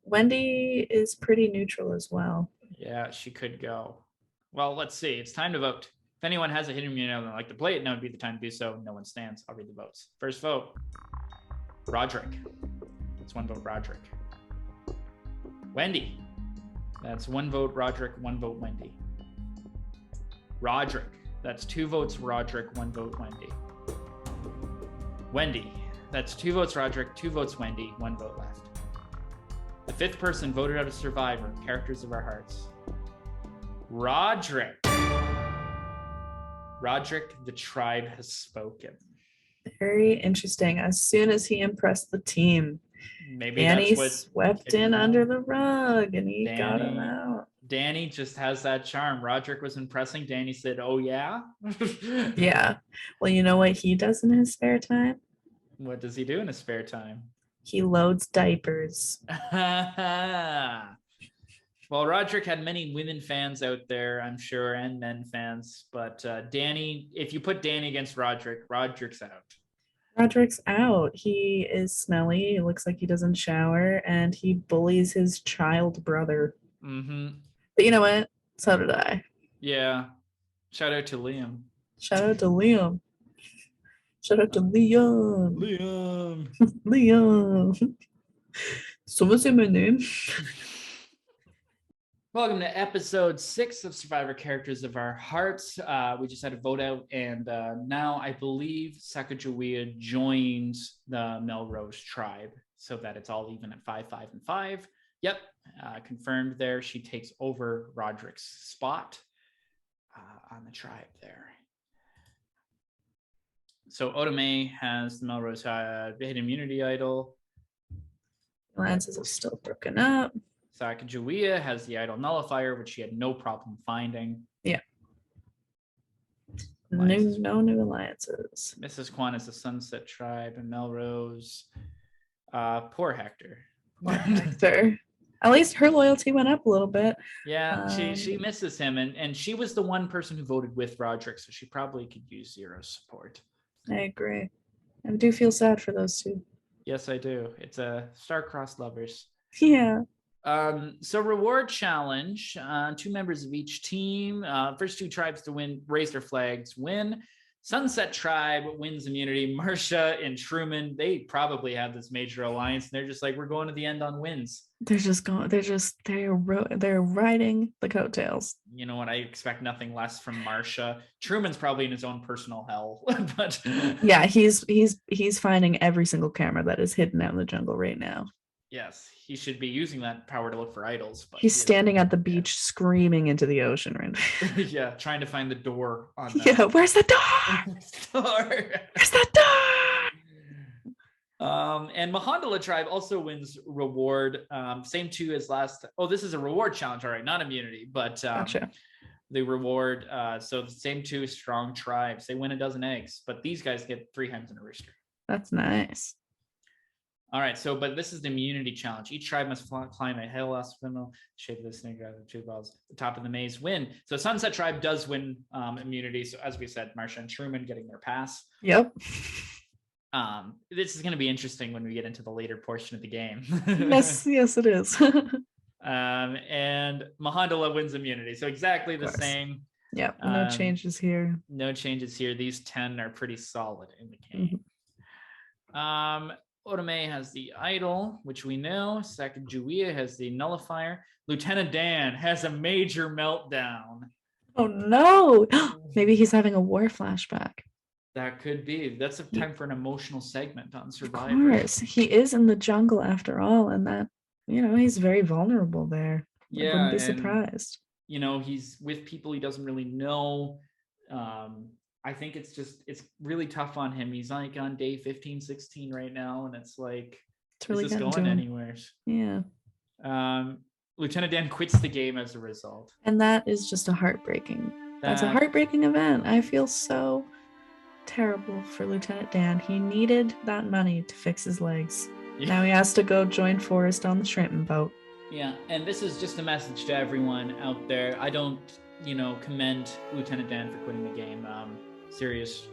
Wendy is pretty neutral as well. Yeah, she could go. Well, let's see. It's time to vote. If anyone has a hidden immunity and they'd like to play it, now would be the time to do so. No one stands. I'll read the votes. First vote, Roderick. That's one vote, Roderick. Wendy. That's one vote, Roderick, one vote, Wendy. Roderick. That's 2 votes, Roderick, 1 vote, Wendy. Wendy. That's 2 votes, Roderick, 2 votes, Wendy, 1 vote left. The 5th person voted out of Survivor, Characters of Our Hearts. Roderick. Roderick, the tribe has spoken. Very interesting. As soon as he impressed the team, Maybe Danny that's swept in under the rug and he got him out. Danny just has that charm. Roderick was impressing. Danny said, "Oh yeah." Yeah. Well, you know what he does in his spare time? What does he do in his spare time? He loads diapers. Well, Roderick had many women fans out there, I'm sure, and men fans. But Danny, if you put Danny against Roderick, Roderick's out. Roderick's out. He is smelly. It looks like he doesn't shower, and he bullies his child brother. Mm-hmm. But you know what? So did I. Yeah. Shout out to Liam. Shout out to Liam. Shout out to Liam. Liam. Liam. So what's my name? Welcome to episode 6 of Survivor Characters of Our Hearts. We just had a vote out, and now I believe Sacagawea joins the Melrose tribe so that it's all even at 5, 5, and 5. Yep, confirmed there. She takes over Roderick's spot on the tribe there. So Otome has the Melrose hidden immunity idol. Alliances have still broken up. Sacagawea has the idol nullifier, which she had no problem finding. Yeah. No new alliances. Mrs. Kwan is the Sunset Tribe, and Melrose. Poor Hector. Poor Hector. At least her loyalty went up a little bit. Yeah, she misses him, and she was the one person who voted with Roderick, so she probably could use Zero's support. I agree. I do feel sad for those two. Yes, I do. It's a star-crossed lovers. Yeah. So reward challenge, 2 members of each team. First 2 tribes to win, raise their flags, win. Sunset Tribe wins immunity. Marcia and Truman, they probably have this major alliance, and they're just like, we're going to the end on wins. They're riding the coattails. You know what? I expect nothing less from Marcia. Truman's probably in his own personal hell, but yeah, he's finding every single camera that is hidden out in the jungle right now. Yes, he should be using that power to look for idols. But he's standing at the beach screaming into the ocean right now. Yeah, trying to find the door on that. Yeah, where's the door? Where's the door? And Mahandala tribe also wins reward. Same 2 as last. Oh, this is a reward challenge. All right, not immunity, but gotcha. The reward. So the same 2 strong tribes. They win a dozen eggs, but these guys get 3 hens and a rooster. That's nice. All right, but this is the immunity challenge. Each tribe must climb a hill, shape of the snake, the 2 balls, the top of the maze, win. So Sunset Tribe does win immunity. So as we said, Marcia and Truman getting their pass. Yep. This is going to be interesting when we get into the later portion of the game. yes, it is. And Mahandala wins immunity. So exactly the same. Yeah, no changes here. No changes here. These 10 are pretty solid in the game. Otome has the idol, which we know. Sacagawea has the nullifier. Lieutenant Dan has a major meltdown. Oh no! Maybe he's having a war flashback. That could be. That's a time for an emotional segment on Survivor. Of course, he is in the jungle after all, and that, he's very vulnerable there. Yeah, I wouldn't be surprised. He's with people he doesn't really know. I think it's really tough on him. He's like on day 15, 16 right now, and it's like, it's really is this going anywhere? Yeah. Lieutenant Dan quits the game as a result. And that is just that's a heartbreaking event. I feel so terrible for Lieutenant Dan. He needed that money to fix his legs. Yeah. Now he has to go join Forrest on the shrimping boat. Yeah, and this is just a message to everyone out there. I don't, commend Lieutenant Dan for quitting the game. Serious,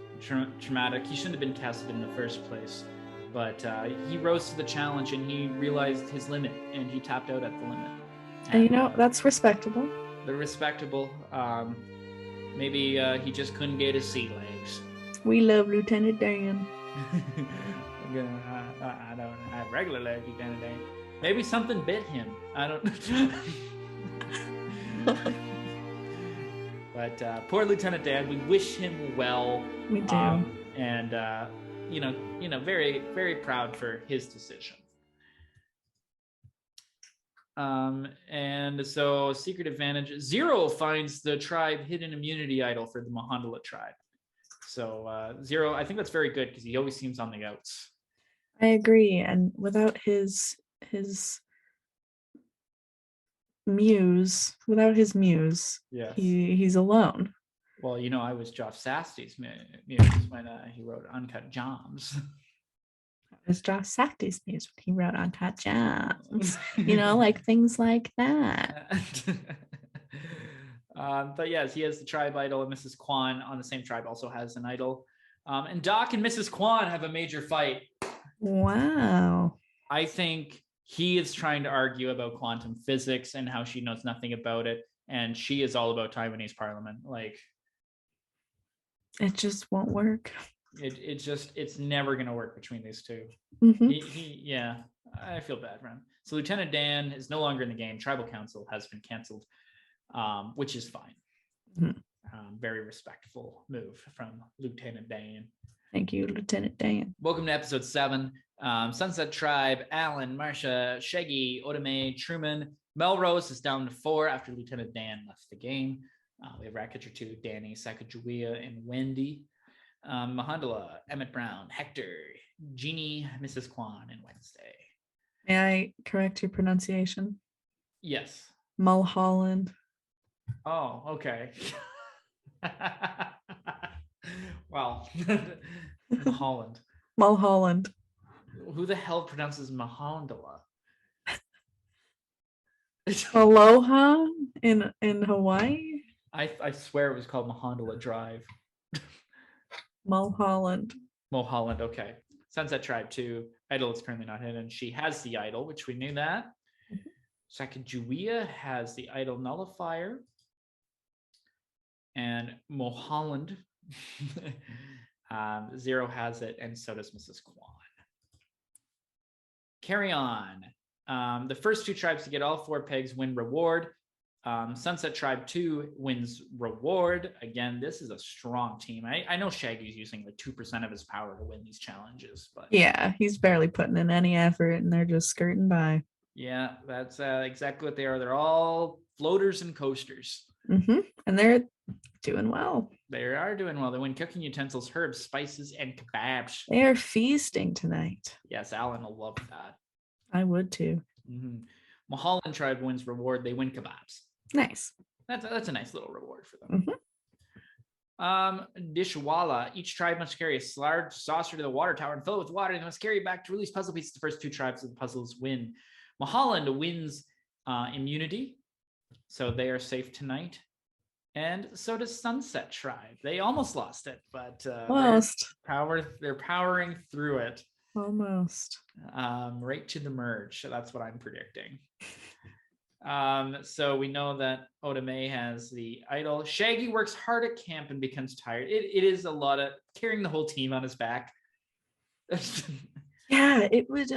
traumatic. He shouldn't have been casted in the first place. But he rose to the challenge and he realized his limit and he tapped out at the limit. And that's respectable. They're respectable. Maybe he just couldn't get his sea legs. We love Lieutenant Dan. I don't have regular legs, Lieutenant Dan. Maybe something bit him. I don't. But poor Lieutenant Dan, we wish him well. We do. And very, very proud for his decision. And so secret advantage. Zero finds the tribe hidden immunity idol for the Mahandala tribe. So Zero, I think that's very good because he always seems on the outs. I agree. And without his muse, yes. he's alone. Well, I was Josh Sasty's muse when he wrote Uncut Gems. It was Josh Sasty's muse when he wrote Uncut Gems. Like things like that. But yes, he has the tribe idol, and Mrs. Kwan on the same tribe also has an idol. And Doc and Mrs. Kwan have a major fight. Wow. I think he is trying to argue about quantum physics and how she knows nothing about it. And she is all about Taiwanese parliament. Like, it just won't work. It's never going to work between these two. Mm-hmm. I feel bad for him. So Lieutenant Dan is no longer in the game. Tribal Council has been canceled, which is fine. Mm-hmm. Very respectful move from Lieutenant Dan. Thank you, Lieutenant Dan. Welcome to episode 7. Sunset Tribe, Alan, Marcia, Shaggy, Otome, Truman. Melrose is down to 4 after Lieutenant Dan left the game. We have Ratcatcher 2, Danny, Sacagawea, and Wendy. Mahandala, Emmett Brown, Hector, Jeannie, Mrs. Kwan, and Wednesday. May I correct your pronunciation? Yes. Mulholland. Oh, okay. Well, Mulholland. Mulholland. Who the hell pronounces Mahandala? Aloha in Hawaii? I swear it was called Mahandala Drive. Mulholland. Mulholland, okay. Sunset Tribe 2. Idol is currently not hidden. She has the idol, which we knew that. Sacagawea has the idol nullifier. And Mulholland, Zero has it, and so does Mrs. Kwan. Carry on. The first 2 tribes to get all 4 pegs win reward. Sunset Tribe 2 wins reward. Again, this is a strong team. I know Shaggy's using like 2% of his power to win these challenges, but yeah, he's barely putting in any effort, and they're just skirting by. Yeah, that's exactly what they are. They're all floaters and coasters. Mm-hmm. And they're doing well. They are doing well. They win cooking utensils, herbs, spices, and kebabs. They are feasting tonight. Yes, Alan will love that. I would too. Mm-hmm. Mulholland Tribe wins reward. They win kebabs. Nice. That's a nice little reward for them. Mm-hmm. Dishwalla. Each tribe must carry a large saucer to the water tower and fill it with water. They must carry it back to release puzzle pieces. The first 2 tribes of the puzzles win. Mulholland wins immunity, so they are safe tonight. And so does Sunset Tribe. They almost lost it, but they're powering through it. Almost. Right to the merge. So that's what I'm predicting. So we know that Oda Mae has the idol. Shaggy works hard at camp and becomes tired. It is a lot of carrying the whole team on his back. Yeah, it would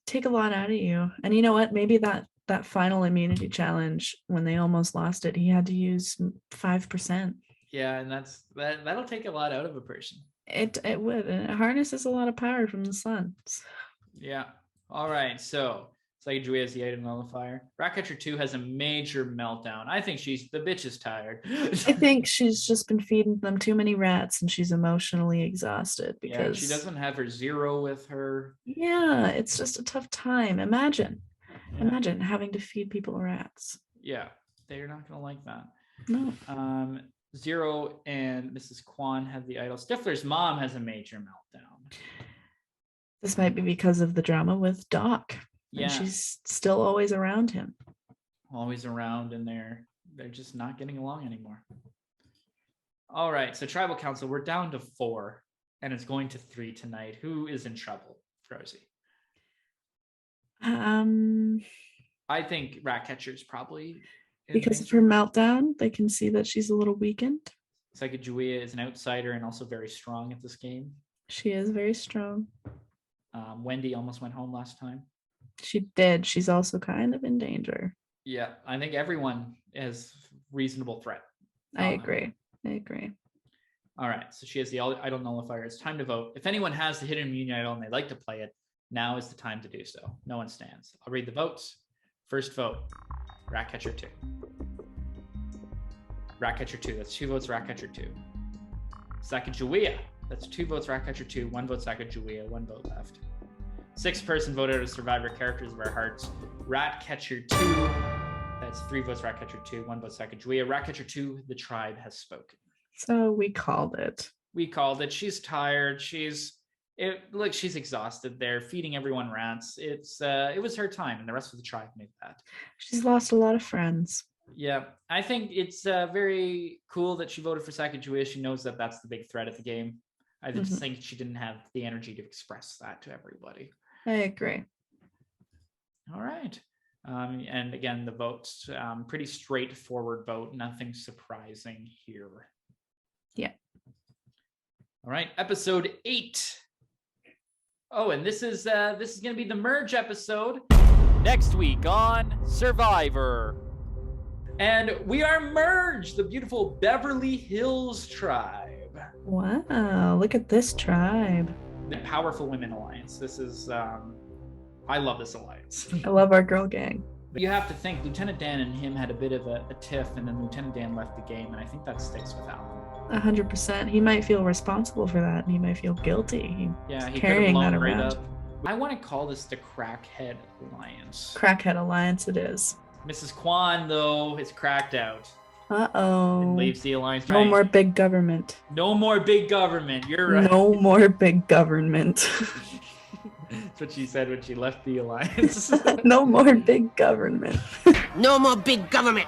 take a lot out of you. And you know what? Maybe that final immunity challenge, when they almost lost it, he had to use 5%. Yeah, and that'll take a lot out of a person. It would. And it harnesses a lot of power from the sun. Yeah. All right. So Sacagawea has the item nullifier. Ratcatcher 2 has a major meltdown. I think the bitch is tired. I think she's just been feeding them too many rats and she's emotionally exhausted because she doesn't have her Zero with her. Yeah, it's just a tough time. Imagine having to feed people rats. Yeah, they're not gonna like that. No. Zero and Mrs. Kwan have the idol. Stifler's mom has a major meltdown. This might be because of the drama with Doc. Yeah, and she's still always around him. Always around, and they're just not getting along anymore. All right, so Tribal Council, we're down to 4, and it's going to 3 tonight. Who is in trouble, Rosy? I think Ratcatcher's probably because of her meltdown. They can see that she's a little weakened. Sacagawea is an outsider and also very strong at this game. She is very strong. Wendy almost went home last time. She did. She's also kind of in danger. Yeah, I think everyone is reasonable threat. I agree. All right, so she has the idol nullifier. It's time to vote. If anyone has the hidden immunity idol and they'd like to play it, now is the time to do so. No one stands. I'll read the votes. First vote, Ratcatcher 2. Ratcatcher 2, that's 2 votes Ratcatcher 2. Sacagawea, that's 2 votes Ratcatcher 2, 1 vote Sacagawea, 1 vote left. 6th person voted as Survivor Characters of Our Hearts. Ratcatcher 2, that's 3 votes Ratcatcher 2, 1 vote Sacagawea. Ratcatcher 2, the tribe has spoken. So we called it. We called it. She's tired. She's exhausted there, feeding everyone rats. It was her time, and the rest of the tribe made that. She's lost a lot of friends. Yeah, I think it's very cool that she voted for Sacagawea. She knows that that's the big threat of the game. I just think she didn't have the energy to express that to everybody. I agree. All right. And again, the votes, pretty straightforward vote. Nothing surprising here. Yeah. All right, episode 8. Oh, and this is going to be the merge episode next week on Survivor. And we are merged, the beautiful Beverly Hills tribe. Wow, look at this tribe. The Powerful Women Alliance. This is, I love this alliance. I love our girl gang. You have to think Lieutenant Dan and him had a bit of a tiff, and then Lieutenant Dan left the game, and I think that sticks with Alan. 100%. He might feel responsible for that, and he might feel guilty. He carrying could have that blown right around. up. I want to call this the Crackhead Alliance. Crackhead Alliance it is. Mrs. Kwan, though, is cracked out. Uh-oh. And leaves the alliance. No more big government. No more big government. You're right. No more big government. That's what she said when she left the alliance. No more big government. No more big government.